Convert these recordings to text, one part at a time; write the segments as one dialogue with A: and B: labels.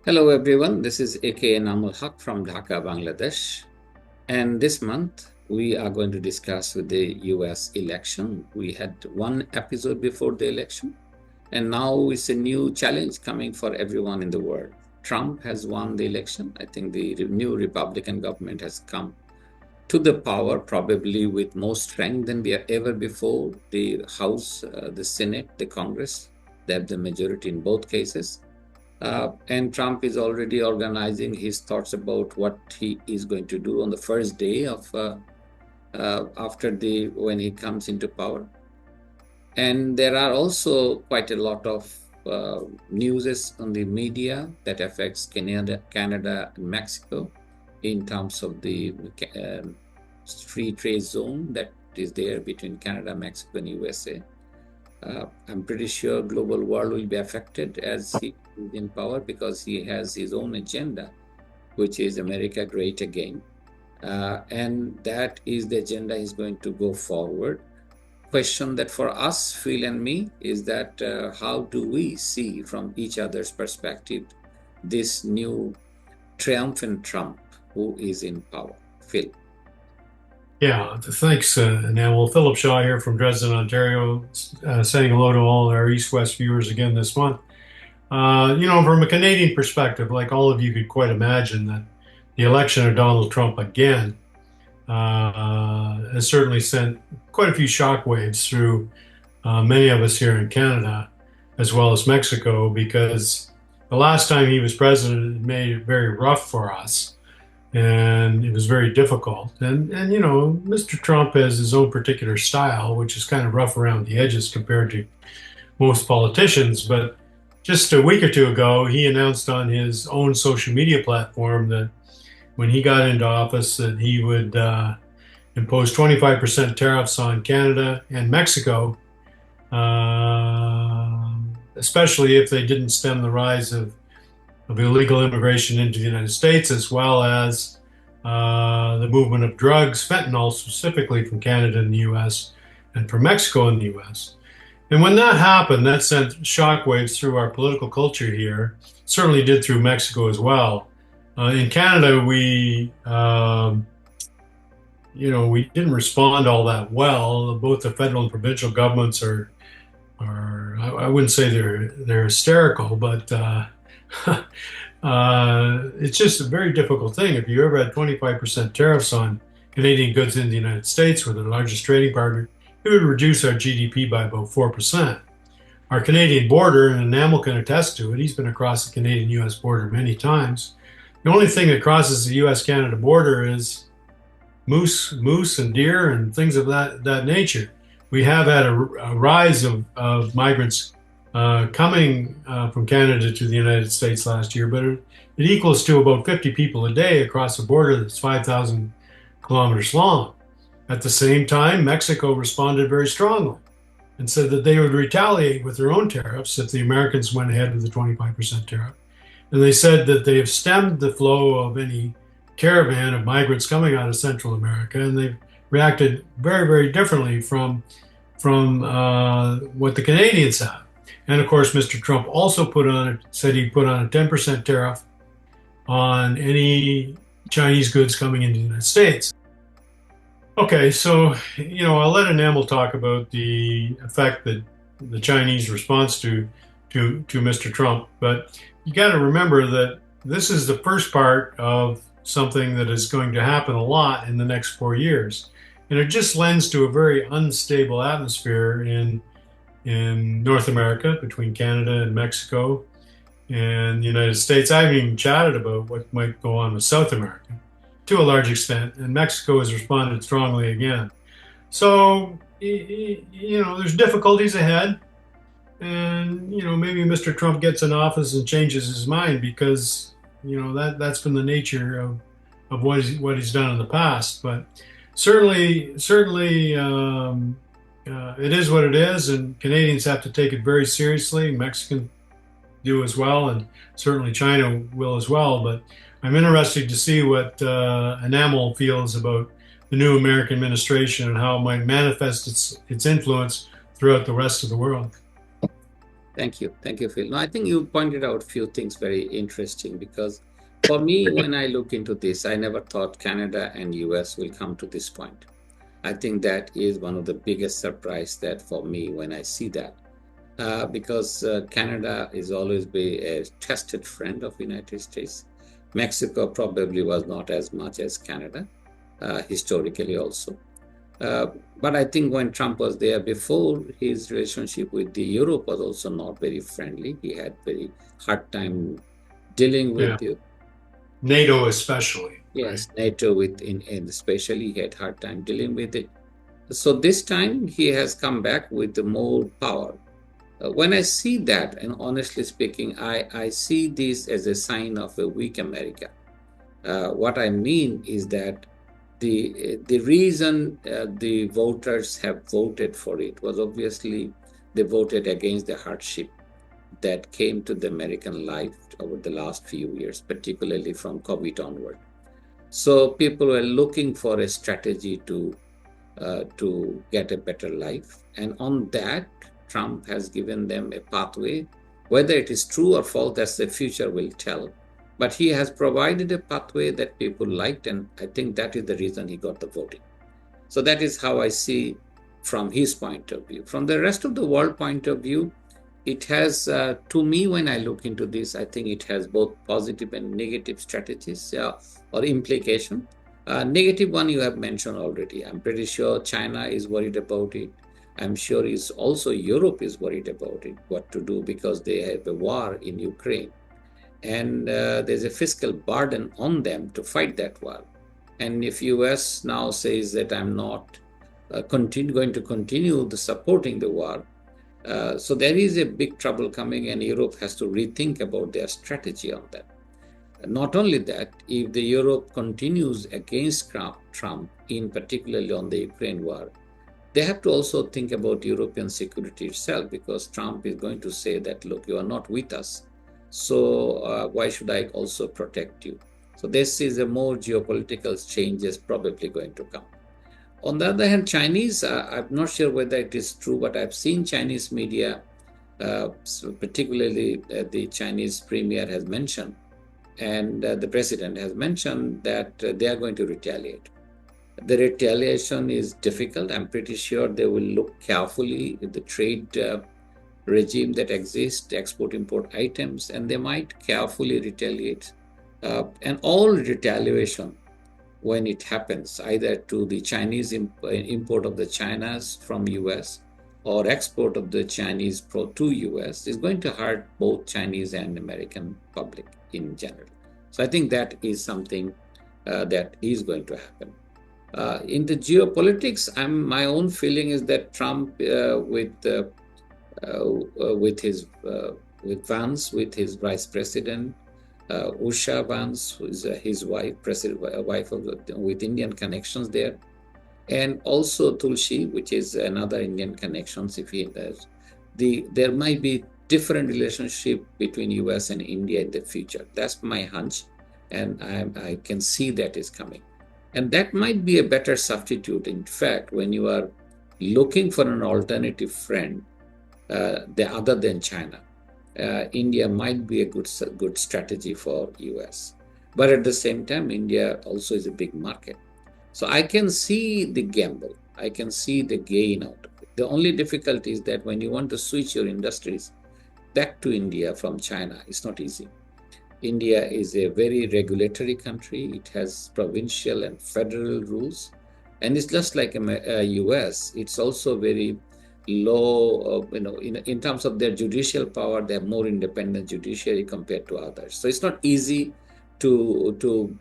A: Hello everyone, this is Enamul Haque from Dhaka, Bangladesh. And this month we are going to discuss with the US election. We had one episode before the election, and now it's a new challenge coming for everyone in the world. Trump has won the election. I think the new Republican government has come to the power probably with more strength than we ever before. The House, the Senate, the Congress, they have the majority in both cases. And Trump is already organizing his thoughts about what he is going to do on the first day of after the when he comes into power. And there are also quite a lot of news on the media that affects Canada, and Mexico in terms of the free trade zone that is there between Canada, Mexico, and USA. I'm pretty sure global world will be affected as he is in power because he has his own agenda, which is America Great Again. And that is the agenda he's going to go forward. Question that for us, Phil and me, is that how do we see from each other's perspective this new triumphant Trump who is in power? Phil.
B: Yeah, thanks, Enamul. Philip Shaw here from Dresden, Ontario, saying hello to all our East-West viewers again this month. From a Canadian perspective, like all of you could quite imagine, that the election of Donald Trump again has certainly sent quite a few shockwaves through many of us here in Canada, as well as Mexico, because the last time he was president, it made it very rough for us and it was very difficult. And Mr. Trump has his own particular style, which is kind of rough around the edges compared to most politicians. But just a week or two ago, he announced on his own social media platform that when he got into office, that he would impose 25% tariffs on Canada and Mexico, especially if they didn't stem the rise of illegal immigration into the United States, as well as the movement of drugs, fentanyl specifically from Canada and the US, and from Mexico and the US. And when that happened, that sent shockwaves through our political culture here, certainly did through Mexico as well. In Canada, we didn't respond all that well. Both the federal and provincial governments are I wouldn't say they're hysterical, but it's just a very difficult thing. If you ever had 25% tariffs on Canadian goods in the United States, we're the largest trading partner, it would reduce our GDP by about 4%. Our Canadian border, and Enamul can attest to it, he's been across the Canadian-US border many times. The only thing that crosses the US-Canada border is moose and deer and things of that nature. We have had a rise of migrants coming from Canada to the United States last year, but it equals to about 50 people a day across a border that's 5,000 kilometers long. At the same time, Mexico responded very strongly and said that they would retaliate with their own tariffs if the Americans went ahead with the 25% tariff. And they said that they have stemmed the flow of any caravan of migrants coming out of Central America, and they've reacted very, very differently from what the Canadians have. And of course, Mr. Trump also said he put on a 10% tariff on any Chinese goods coming into the United States. Okay, so I'll let Enamel talk about the effect that the Chinese response to Mr. Trump, but you got to remember that this is the first part of something that is going to happen a lot in the next 4 years. And it just lends to a very unstable atmosphere in North America between Canada and Mexico and the United States. I haven't even chatted about what might go on with South America to a large extent, and Mexico has responded strongly again. So, there's difficulties ahead, and maybe Mr. Trump gets in office and changes his mind because that's been the nature of what he's done in the past. But certainly, it is what it is, and Canadians have to take it very seriously. Mexicans do as well, and certainly China will as well. But I'm interested to see what Enamel feels about the new American administration and how it might manifest its influence throughout the rest of the world.
A: Thank you. Thank you, Phil. No, I think you pointed out a few things very interesting because for me, when I look into this, I never thought Canada and US will come to this point. I think that is one of the biggest surprise that for me when I see that. Because Canada is always be a trusted friend of United States. Mexico probably was not as much as Canada, historically also. Uh, but I think when Trump was there before, his relationship with the Europe was also not very friendly. He had very hard time dealing
B: Yeah,
A: with the
B: NATO especially, right?
A: yes NATO with in especially he had hard time dealing with it. So this time he has come back with more power. When I see that, and honestly speaking, I see this as a sign of a weak America. What I mean is that the reason the voters have voted for it was obviously they voted against the hardship that came to the American life over the last few years, particularly from COVID onward. So people were looking for a strategy to get a better life. And on that, Trump has given them a pathway. Whether it is true or false, that's the future will tell. But he has provided a pathway that people liked, and I think that is the reason he got the voting. So that is how I see from his point of view. From the rest of the world point of view, it has, to me, when I look into this, I think it has both positive and negative strategies or implication. Negative one you have mentioned already. I'm pretty sure China is worried about it. I'm sure is also Europe is worried about it, what to do because they have a war in Ukraine, and there's a fiscal burden on them to fight that war. And if US now says that I'm not going to continue the supporting the war, so there is a big trouble coming, and Europe has to rethink about their strategy on that. Not only that, if the Europe continues against Trump, in particularly on the Ukraine war, they have to also think about European security itself because Trump is going to say that, look, you are not with us. So why should I also protect you? So this is a more geopolitical changes probably going to come. On the other hand, Chinese, I'm not sure whether it is true, but I've seen Chinese media, so particularly the Chinese premier has mentioned, and the president has mentioned that they are going to retaliate. The retaliation is difficult. I'm pretty sure they will look carefully at the trade regime that exists, export import items, and they might carefully retaliate. And all retaliation, when it happens, either to the Chinese import of the Chinas from US or export of the Chinese pro to US, is going to hurt both Chinese and American public in general. So I think that is something that is going to happen. In the geopolitics, my own feeling is that Trump, with his with Vance, with his vice president, Usha Vance, who is his wife, wife of with Indian connections there, and also Tulsi, which is another Indian connections. If he does, there might be different relationship between U.S. and India in the future. That's my hunch, and I can see that is coming, and that might be a better substitute. In fact, when you are looking for an alternative friend, other than China, India might be a good strategy for US. But at the same time, India also is a big market. So I can see the gamble. I can see the gain out of it. The only difficulty is that when you want to switch your industries back to India from China, it's not easy. India is a very regulatory country. It has provincial and federal rules. And it's just like US, it's also very low, in terms of their judicial power, they have more independent judiciary compared to others. So it's not easy to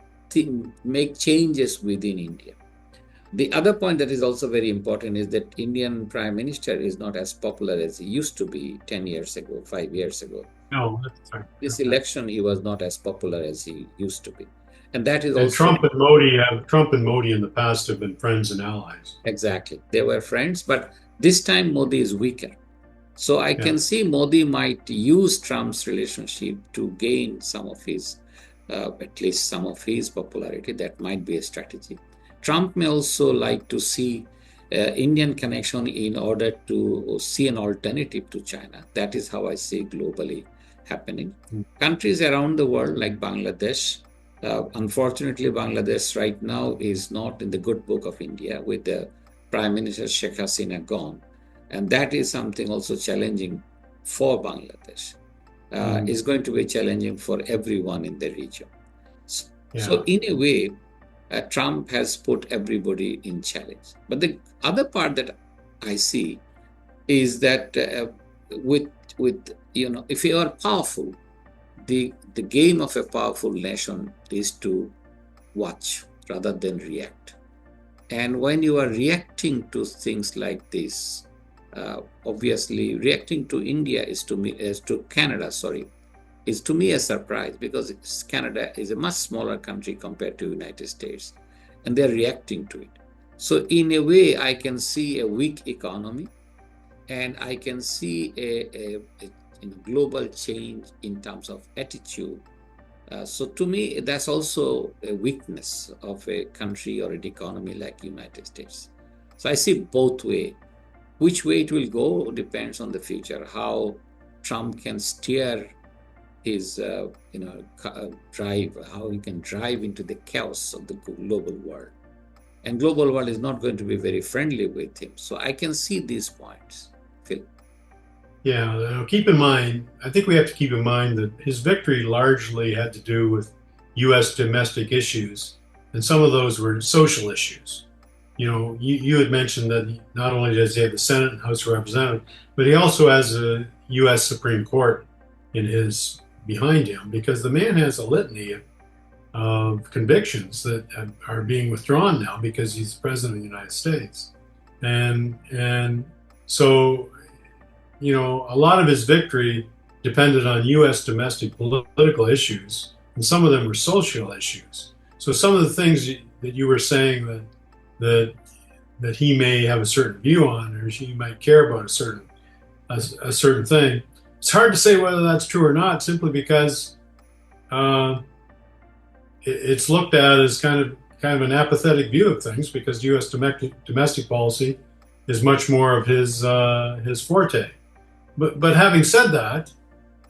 A: make changes within India. The other point that is also very important is that Indian Prime Minister is not as popular as he used to be 10 years ago, 5 years ago.
B: No, that's right.
A: This election, he was not as popular as he used to be. And that is
B: And
A: also
B: Trump and Modi in the past have been friends and allies.
A: exactly. They were friends, but this time Modi is weaker. So I
B: Yeah.
A: can see Modi might use Trump's relationship to gain some of his, at least some of his popularity. That might be a strategy. Trump may also like to see Indian connection in order to see an alternative to China. That is how I see globally happening. Countries around the world like Bangladesh, unfortunately, Bangladesh right now is not in the good book of India with the Prime Minister Sheikh Hasina gone. And that is something also challenging for Bangladesh. Is going to be challenging for everyone in the region. So in a way, Trump has put everybody in challenge. But the other part that I see is that with if you are powerful, the game of a powerful nation is to watch rather than react. And when you are reacting to things like this, obviously reacting to India is to Canada, sorry, is to me a surprise because Canada is a much smaller country compared to United States, and they're reacting to it. So in a way, I can see a weak economy, and I can see a global change in terms of attitude. So to me, that's also a weakness of a country or an economy like United States. So I see both ways. Which way it will go depends on the future, how Trump can steer his drive, how he can drive into the chaos of the global world. And global world is not going to be very friendly with him. So I can see these points, Phil.
B: Yeah, keep in mind, I think we have to keep in mind that his victory largely had to do with U.S. domestic issues, and some of those were social issues. You had mentioned that not only does he have the Senate and House of Representatives, but he also has a U.S. Supreme Court in his behind him, because the man has a litany of convictions that are being withdrawn now because he's the president of the United States, and so a lot of his victory depended on U.S. domestic political issues, and some of them were social issues. So some of the things that you were saying that he may have a certain view on, or he might care about a certain thing. It's hard to say whether that's true or not, simply because it's looked at as kind of an apathetic view of things, because U.S. domestic policy is much more of his forte. But having said that,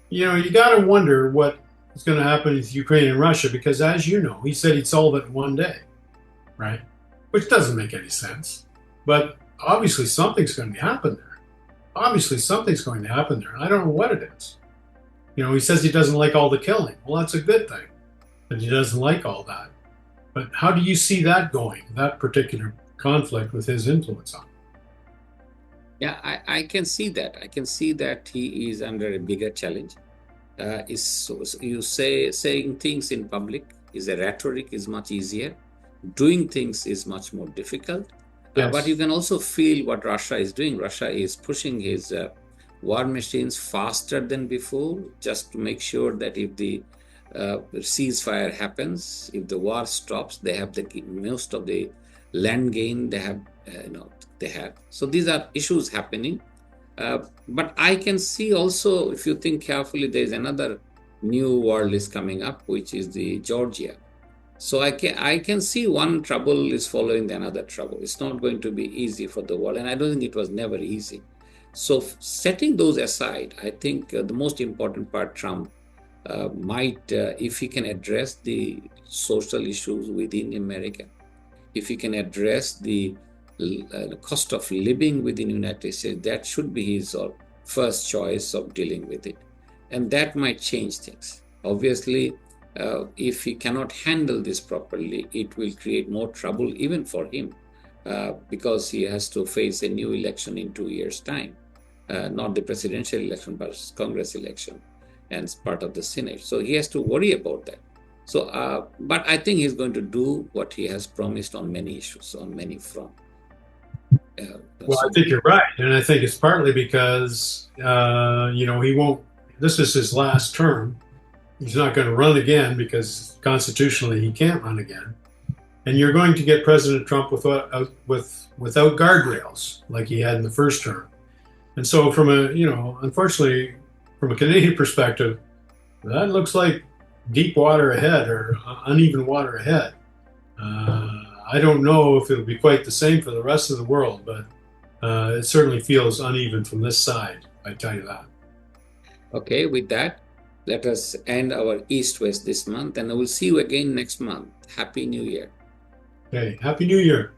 B: you got to wonder what is going to happen with Ukraine and Russia, because, as you know, he said he'd solve it in one day, right? Which doesn't make any sense. But obviously something's going to happen there. Obviously something's going to happen there. I don't know what it is. He says he doesn't like all the killing. Well, that's a good thing that he doesn't like all that. But how do you see that going, that particular conflict with his influence on it?
A: Yeah, I can see that. I can see that he is under a bigger challenge. Saying things in public is a rhetoric is much easier. Doing things is much more difficult.
B: Yes.
A: But you can also feel what Russia is doing. Russia is pushing his war machines faster than before, just to make sure that if the ceasefire happens, if the war stops, they have most of the land gain. They have, So these are issues happening. But I can see also, if you think carefully, there is another new world is coming up, which is the Georgia. So I can see one trouble is following another trouble. It's not going to be easy for the world, and I don't think it was never easy. So setting those aside, I think the most important part, Trump might, if he can address the social issues within America, if he can address the cost of living within the United States, that should be his first choice of dealing with it. And that might change things. Obviously, if he cannot handle this properly, it will create more trouble even for him, because he has to face a new election in 2 years' time, not the presidential election, but Congress election, and part of the Senate. So he has to worry about that. So, but I think he's going to do what he has promised on many issues, on many fronts.
B: Well, I think you're right, and I think it's partly because he won't. This is his last term. He's not going to run again because constitutionally he can't run again. And you're going to get President Trump without guardrails like he had in the first term. And so unfortunately, from a Canadian perspective, that looks like deep water ahead, or uneven water ahead. I don't know if it'll be quite the same for the rest of the world, but it certainly feels uneven from this side, I tell you that.
A: Okay, with that, let us end our East West this month, and I will see you again next month. Happy New Year.
B: Okay, Happy New Year.